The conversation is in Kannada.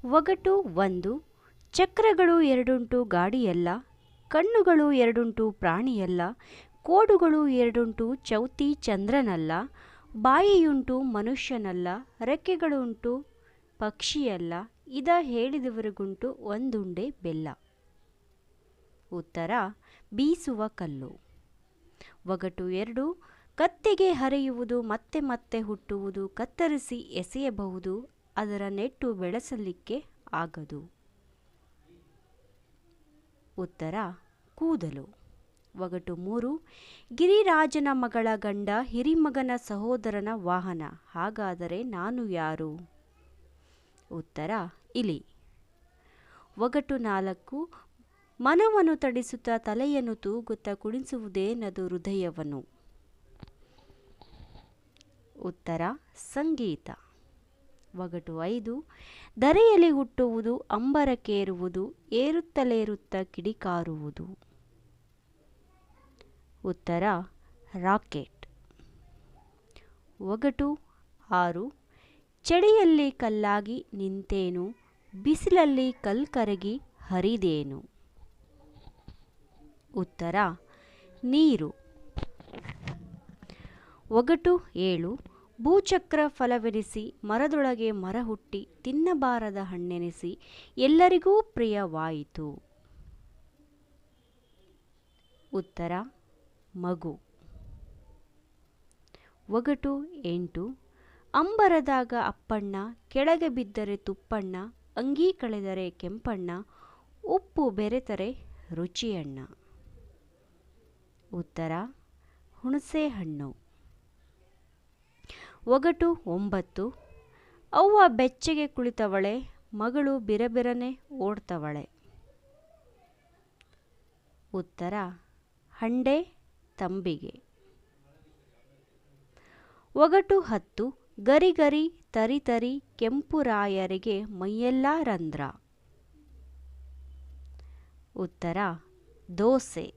ಒಗಟು 1. ಚಕ್ರಗಳು ಎರಡುಂಟು ಗಾಡಿಯಲ್ಲ, ಕಣ್ಣುಗಳು ಎರಡುಂಟು ಪ್ರಾಣಿಯಲ್ಲ, ಕೋಡುಗಳು ಎರಡುಂಟು ಚೌತಿ ಚಂದ್ರನಲ್ಲ, ಬಾಯಿಯುಂಟು ಮನುಷ್ಯನಲ್ಲ, ರೆಕ್ಕೆಗಳುಂಟು ಪಕ್ಷಿಯಲ್ಲ, ಇದ ಹೇಳಿದವರಿಗುಂಟು ಒಂದುಂಡೆ ಬೆಲ್ಲ. ಉತ್ತರ ಬೀಸುವ ಕಲ್ಲು. ಒಗಟು 2. ಕತ್ತೆಗೆ ಹರಿಯುವುದು ಮತ್ತೆ ಮತ್ತೆ ಹುಟ್ಟುವುದು, ಕತ್ತರಿಸಿ ಎಸೆಯಬಹುದು, ಅದರ ನೆಟ್ಟು ಬೆಳೆಸಲಿಕ್ಕೆ ಆಗದು. ಉತ್ತರ ಕೂದಲು. ಒಗಟು 3. ಗಿರಿರಾಜನ ಮಗಳ ಗಂಡ ಹಿರಿಮಗನ ಸಹೋದರನ ವಾಹನ, ಹಾಗಾದರೆ ನಾನು ಯಾರು? ಉತ್ತರ ಇಲಿ. ಒಗಟು 4. ಮನವನ್ನು ತಡಿಸುತ್ತಾ ತಲೆಯನ್ನು ತೂಗುತ್ತಾ ಕುಣಿಸುವುದೇನದು ಹೃದಯವನ್ನು? ಉತ್ತರ ಸಂಗೀತ. ಒಗಟು 5. ಧರೆಯಲ್ಲಿ ಹುಟ್ಟುವುದು, ಅಂಬರಕ್ಕೇರುವುದು, ಏರುತ್ತಲೇರುತ್ತ ಕಿಡಿಕಾರುವುದು. ಉತ್ತರ ರಾಕೆಟ್. ಒಗಟು 6. ಚಳಿಯಲ್ಲಿ ಕಲ್ಲಾಗಿ ನಿಂತೇನು, ಬಿಸಿಲಲ್ಲಿ ಕಲ್ಕರಗಿ ಹರಿದೇನು. ಉತ್ತರ ನೀರು. ಒಗಟು 7. ಭೂಚಕ್ರ ಫಲವೆನಿಸಿ, ಮರದೊಳಗೆ ಮರ ಹುಟ್ಟಿ, ತಿನ್ನಬಾರದ ಹಣ್ಣೆನಿಸಿ, ಎಲ್ಲರಿಗೂ ಪ್ರಿಯವಾಯಿತು. ಉತ್ತರ ಮಗು. ಒಗಟು 8. ಅಂಬರದಾಗ ಅಪ್ಪಣ್ಣ, ಕೆಳಗೆ ಬಿದ್ದರೆ ತುಪ್ಪಣ್ಣ, ಅಂಗಿ ಕಳೆದರೆ ಕೆಂಪಣ್ಣ, ಉಪ್ಪು ಬೆರೆತರೆ ರುಚಿಯಣ್ಣ. ಉತ್ತರ ಹುಣಸೆ ಹಣ್ಣು. ಒಗಟು 9. ಅವ್ವ ಬೆಚ್ಚಗೆ ಕುಳಿತವಳೆ, ಮಗಳು ಬಿರಬಿರನೆ ಓಡ್ತವಳೆ. ಉತ್ತರ ಹಂಡೆ ತಂಬಿಗೆ. ಒಗಟು 10. ಗರಿ ಗರಿ ತರಿ ತರಿ, ಕೆಂಪು ರಾಯರಿಗೆ ಮೈಯೆಲ್ಲ ರಂಧ್ರ. ಉತ್ತರ ದೋಸೆ.